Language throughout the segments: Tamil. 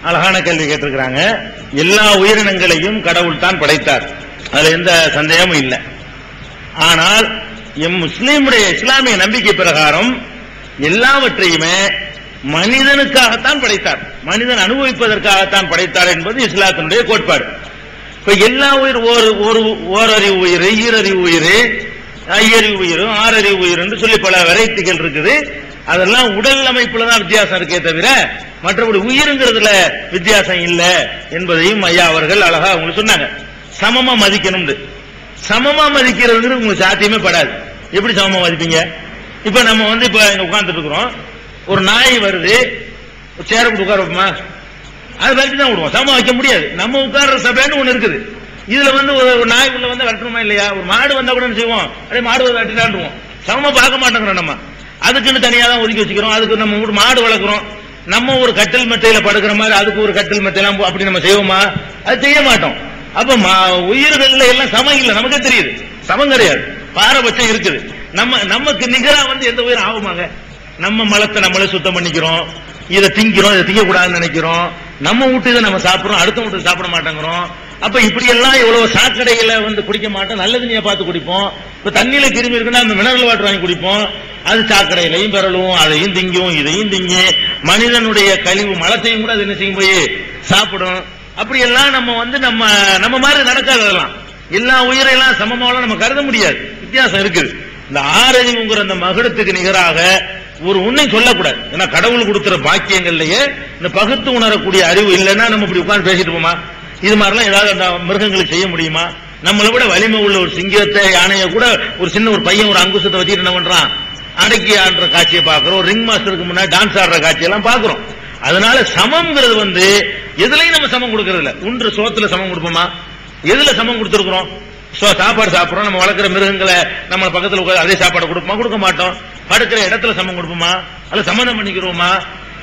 அழகான கேள்வி கேட்டிருக்கிறாங்க. எல்லா உயிரினங்களையும் கடவுள் தான் படைத்தார், அதுல எந்த சந்தேகமும் இல்லை. ஆனால் இஸ்லாமிய நம்பிக்கை பிரகாரம் எல்லாவற்றையுமே மனிதனுக்காகத்தான் படைத்தார், மனிதன் அனுபவிப்பதற்காகத்தான் படைத்தார் என்பது இஸ்லாத்தினுடைய கோட்பாடு. இப்ப எல்லா உயிர் ஓரறிவு உயிர், ஈரறிவு உயிர், ஐயறிவு உயிர், ஆறறிவு உயிர் என்று சொல்லி பல வெரைட்டிகள் இருக்குது. அதெல்லாம் உடல் அமைப்புல தான் வித்தியாசம் இருக்கே தவிர மற்றபடி உயிருங்கிறதுல வித்தியாசம் இல்லை என்பதையும் ஐயா அவர்கள் அழகா உங்களுக்கு சொன்னாங்க. சமமா மதிக்கணும். சமமா மதிக்கிறது உங்களுக்கு சாத்தியமே படாது. எப்படி சமமா மதிப்பீங்க? இப்ப நம்ம இப்ப இங்க உட்கார்ந்துட்டு இருக்கிறோம், ஒரு நாய் வருது, சேர உட்கார வைப்போமா? அது வரைக்கும் தான் விடுவோம், சமமா வைக்க முடியாது. நம்ம உட்கார்ற சபைன்னு ஒண்ணு இருக்குது. இதுல ஒரு நாய் உள்ள வரட்டணுமா இல்லையா? ஒரு மாடு வந்தா கூட செய்வோம், அப்படியே மாடு வரட்டினாண்டுவோம். சமமா பார்க்க மாட்டேங்கிறோம். நம்ம அதுக்குன்னு தனியா தான் ஒதுக்கி வச்சுக்கிறோம். அதுக்கு நம்ம மாடு வளர்க்குறோம், நம்ம ஒரு கட்டில் மெத்தையில படுக்கிற மாதிரி அதுக்கு ஒரு கட்டில் மெத்தையெல்லாம் அப்படி நம்ம செய்வோமா? அது செய்ய மாட்டோம். அப்ப உயிர்கள்ல எல்லாம் சமம் இல்லை, நமக்கே தெரியுது, சமம் கிடையாது, பாரபட்சம் இருக்குது. நமக்கு நிகரா எந்த உயிர் ஆகுமாங்க? நம்ம மலத்தை நம்மளே சுத்தம் பண்ணிக்கிறோம், இதை திங்கிறோம், இதை திங்க கூடாதுன்னு நினைக்கிறோம், நம்ம வீட்டு இதை நம்ம சாப்பிடுறோம், அடுத்த வீட்டு சாப்பிட மாட்டேங்கிறோம். அப்ப இப்படி எல்லாம் எவ்வளவு சாக்கடைகளை குடிக்க மாட்டோம், நல்ல தண்ணியை பார்த்து குடிப்போம். இப்ப தண்ணியில கிருமி இருக்குன்னா அந்த மினரல் வாட்டர் வாங்கி குடிப்போம், அது சாக்கடையிலையும் பெறலும், அதையும் திங்கும், இதையும் திங்கி மனிதனுடைய கழிவு மலத்தையும் கூட அது என்ன செய்யும், போய் சாப்பிடும். அப்படி எல்லாம் நம்ம மாதிரி நடக்காது. அதெல்லாம் எல்லா உயிரெல்லாம் சமமாவெல்லாம் நம்ம கருத முடியாது, வித்தியாசம் இருக்குது. இந்த ஆறறிவுங்கிற அந்த மகுடத்துக்கு நிகராக ஒரு உண்மை சொல்லக்கூடாது. ஏன்னா கடவுள் கொடுக்கிற பாக்கியங்கள்லயே இந்த பகுத்து உணரக்கூடிய அறிவு இல்லைன்னா நம்ம இப்படி உட்கார்ந்து பேசிட்டு போமா? இது மாதிரிலாம் ஏதாவது அந்த மிருகங்களுக்கு செய்ய முடியுமா? நம்மளை விட வலிமை உள்ள ஒரு சிங்கத்தை, யானையை கூட ஒரு சின்ன ஒரு பையன் ஒரு அங்குசத்தை வச்சுட்டு என்ன பண்றான், அடக்கி ஆடுற காட்சியை பார்க்கிறோம், ரிங் மாஸ்டருக்கு முன்னாடி டான்ஸ் ஆடுற காட்சியெல்லாம் பார்க்கிறோம். அதனால சமம்ங்கிறது எதுலையும் நம்ம சமம் கொடுக்கறது இல்ல. ஒன்று சோத்துல சமம் கொடுப்போமா? எதுல சமம் கொடுத்திருக்கிறோம்? சாப்பாடு சாப்பிடுறோம், நம்ம வளர்க்குற மிருகங்களை நம்ம பக்கத்தில் உட்காந்து அதே சாப்பாடு கொடுப்போமா? கொடுக்க மாட்டோம். படுக்கிற இடத்துல சமம் கொடுப்போமா? அல்ல சம்மந்தம் பண்ணிக்கிறோமா?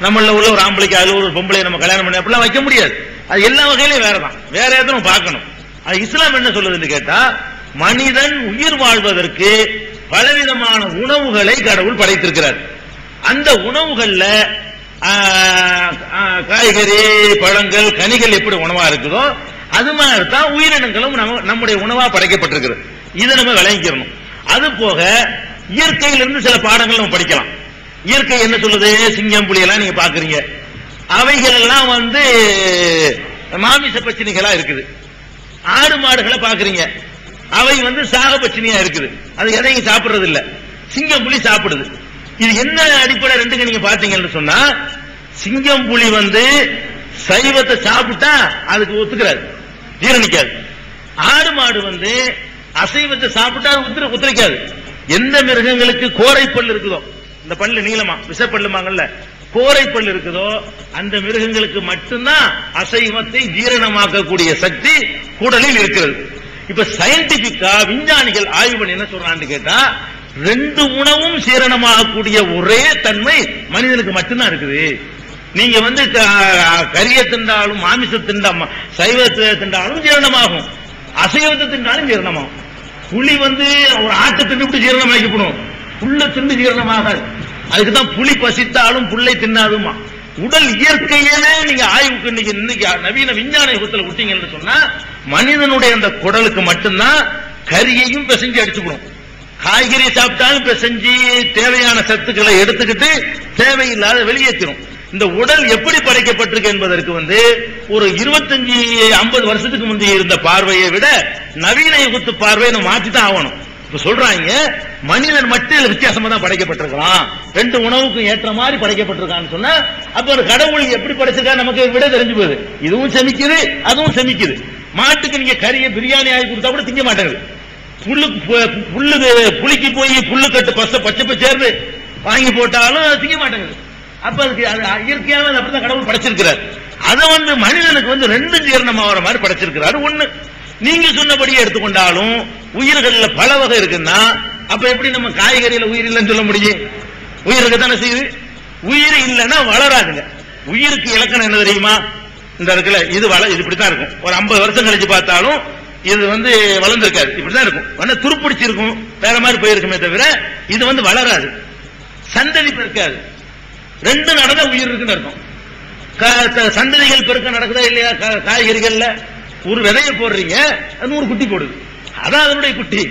நம்மள உள்ள ஒரு ஆம்பளைக்கு அதுல ஒரு பொம்பளை நம்ம கல்யாணம் பண்ணி அப்படிலாம் வைக்க முடியாது. அது எல்லா வகையிலையும் வேறதான், வேற எதுவும் பார்க்கணும். அது இஸ்லாம் என்ன சொல்லுதுன்னு கேட்டா, மனிதன் உயிர் வாழ்வதற்கு பலவிதமான உணவுகளை கடவுள் படைத்திருக்கிறார். அந்த உணவுகள்ல காய்கறி, பழங்கள், கனிகள் எப்படி உணவா இருக்குதோ அது மாதிரி தான் உயிரினங்களும் நம்முடைய உணவா படைக்கப்பட்டிருக்கிறது. இதை நம்ம விளங்கிக்கிறணும். அது போக இயற்கையிலிருந்து சில பாடங்கள் நம்ம படிக்கலாம். இயற்கை என்ன சொல்லுது? சிங்கம், புலி எல்லாம் நீங்க பாக்குறீங்க, அவைகள் எல்லாம் மாமிச பச்சினிகளா இருக்குது. ஆடு மாடுகளை பாக்குறீங்க, அவை சாக பச்சினியா இருக்குது, அது எதையும் சாப்பிடுறது இல்ல. சிங்கம், புலி சாப்பிடுது. இது என்ன அடிப்படை ரெண்டுக்கு நீங்க பாத்தீங்கன்னு சொன்னா, சிங்கம் புலி சைவத்தை சாப்பிட்டா அதுக்கு ஒத்துக்கிறாது, ஜீரணிக்காது. ஆடு மாடு அசைவத்தை சாப்பிட்டா அது ஒத்துழைக்காது. எந்த மிருகங்களுக்கு கோரை பல் இருக்குதோ, இந்த பல்லு நீளமா விஷப்பல்லுமாங்கல்ல, கோரை பல் இருக்குதோ அந்த மிருகங்களுக்கு மட்டும்தான் அசைவத்தை ஜீரணமாக்கக்கூடிய சக்தி குடலில் இருக்கிறது. இப்ப சயின்டிபிக்கா விஞ்ஞானிகள் ஆய்வு பண்ணி என்ன சொல்றான்னு கேட்டா, 2 உணவும் ஜீரணமாகக்கூடிய ஒரே தன்மை மனிதனுக்கு மட்டும்தான் இருக்குது. நீங்க கறியை தின்றாலும், மாமிசத்தை தின்றாலும், சைவத்தை தின்றாலும் ஜீரணமாகும், அசைவத்தை தின்றாலும் ஜீரணமாகும். புலி ஒரு ஆட்டை தின்னு ஜீரணமாக்கப்படும், புல்ல தின்னு ஜீரணமாகாது. அதுக்குதான் புலி பசித்தாலும் புல்லை தின்னாதுமா. உடல் இயற்கையே நீங்க ஆய்வுக்கு இன்னைக்கு நவீன விஞ்ஞான யுகத்தில் விட்டீங்கன்னு சொன்னா, மனிதனுடைய அந்த குடலுக்கு மட்டும்தான் கறியையும் பிசைஞ்சு அடிச்சுக்கணும், காய்கறி சாப்பிட்டாலும் பிசைஞ்சு தேவையான சத்துக்களை எடுத்துக்கிட்டு தேவையில்லாத வெளியேற்றணும். இந்த உடல் எப்படி படைக்கப்பட்டிருக்கு என்பதற்கு ஒரு 25-50 வருஷத்துக்கு முந்தைய இருந்த பார்வையை விட நவீன யுகத்து பார்வையை நம்ம மாற்றிதான் ஆகணும். இப்ப சொல்றாங்க மனிதன் மட்டும் வித்தியாசமா தான் படைக்கப்பட்டிருக்கலாம், 2 உணவுக்கும் ஏற்ற மாதிரி படைக்கப்பட்டிருக்கான்னு சொன்னா, அப்ப ஒரு கடவுள் எப்படி படைச்சிருக்கா நமக்கு விட தெரிஞ்சு போகுது. இதுவும் செமிக்குது, அதுவும் செமிக்குது. மாட்டுக்கு நீங்க கறியை பிரியாணி ஆகி கொடுத்தா கூட திங்க மாட்டேங்குது. புளிக்கு போய் புல்லு கட்டு பச்சை சேர்ந்து வாங்கி போட்டாலும் திங்க மாட்டேங்குது. அப்ப அதுக்கு இயற்கையாக அப்படிதான் கடவுள் படைச்சிருக்கிறார். அதை மனிதனுக்கு 2 ஜீரணமாகிற மாதிரி படைச்சிருக்கிறாரு. ஒண்ணு, நீங்க சொன்னபடியே எடுத்துக்கொண்டாலும் உயிர்கள்ல பல வகை இருக்குன்னா, அப்ப எப்படி நம்ம காய்கறியில உயிர் இல்லைன்னு சொல்ல முடியும்? உயிருக்கு தானே செய்யுது. உயிர் இல்லைன்னா வளராதுங்க. உயிருக்கு இலக்கணம் என்ன தெரியுமா? இந்த இருக்குல்ல, இது இப்படித்தான் இருக்கும். ஒரு 50 வருஷம் கழிச்சு பார்த்தாலும் இது வளர்ந்துருக்காது, இப்படிதான் இருக்கும். துருப்பிடிச்சிருக்கும், வேற மாதிரி போயிருக்குமே தவிர இது வளராது, சந்ததி இருக்காது. 2 நடந்தா உயிர் இருக்குன்னு அர்த்தம். சந்ததிகள் பெருக்கம் நடக்குதா இல்லையா? காய்கறிகள்ல ஒரு விதைய போடுறீங்க, அது 100 குட்டி போடுது, அதான் அதனுடைய குட்டி.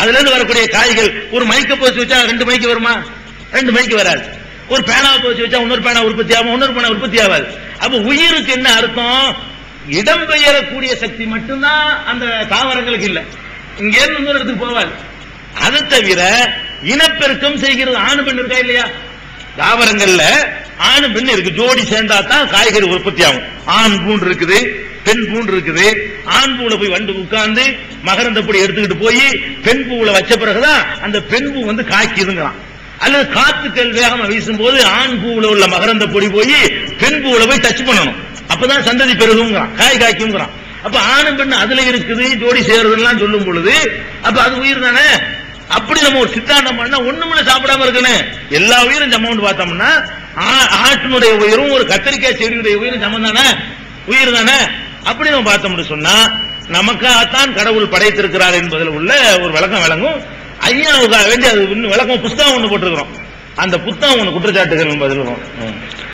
அதுல இருந்து வரக்கூடிய காய்கள் ஒரு மைக்க போச்சு வச்சா 2 மைக்கு வருமா? 2 மைக்கு வராது. ஒரு பேனாவை போச்சு வச்சா இன்னொரு பேனா உற்பத்தி ஆகும், இன்னொரு பேனா உற்பத்தி ஆகாது. அப்ப உயிருக்கு என்ன அர்த்தம்? இடம்பெயரக்கூடிய சக்தி மட்டும்தான் அந்த தாவரங்களுக்கு இல்ல, இங்க இருந்து இன்னொரு இடத்துக்கு போவாது. அதை தவிர இனப்பெருக்கம் செய்கிறது ஆணு பெண் இருக்கா இல்லையா? தாவரங்கள்ல ஆணு பெண் இருக்கு, ஜோடி சேர்ந்தா தான் காய்கறி உற்பத்தி ஆகும். ஆண் பூண்டு இருக்குது, பெண் பூண்டு இருக்குது. ஆண் பூல போய் வண்டு உட்கார்ந்து மகரந்த பொடி எடுத்துக்கிட்டு போய் பெண் பூவுல வச்ச பிறகுதான் அந்த பெண் பூ வந்து காய்க்குதுங்கிறான். அல்லது காத்துக்கள் வேகமா வீசும் போது ஆண் பூவுல உள்ள மகரந்த பொடி போய் பெண் பூவுல போய் டச் பண்ணணும், அப்பதான் சந்ததி பெருகுங்கிறான், காய் காய்க்குங்கிறான். அப்ப ஆணு பெண் அதுல இருக்குது, ஜோடி சேருதுலாம் சொல்லும் பொழுது அப்ப அது உயிர் தானே. அப்படி நம்ம ஒரு சித்தாந்தம் பண்ணா ஒண்ணுமே சாப்பிடாம இருக்கணும். எல்லா உயிரும் சமம் பார்த்தோம்னா ஆட்டினுடைய உயிரும் ஒரு கத்திரிக்காய் செடியுடைய உயிரும் சமம் தானே, உயிர் தானே. அப்படி நம்ம பார்த்தோம்னு சொன்னா நமக்காகத்தான் கடவுள் படைத்திருக்கிறார் என்பதில் உள்ள ஒரு விளக்கம் விளங்கும். ஐயாவுக்காக வேண்டி அது விளக்கம் புத்தகம் ஒண்ணு போட்டிருக்கிறோம், அந்த புத்தகம் ஒண்ணு குற்றச்சாட்டுகள் பதில்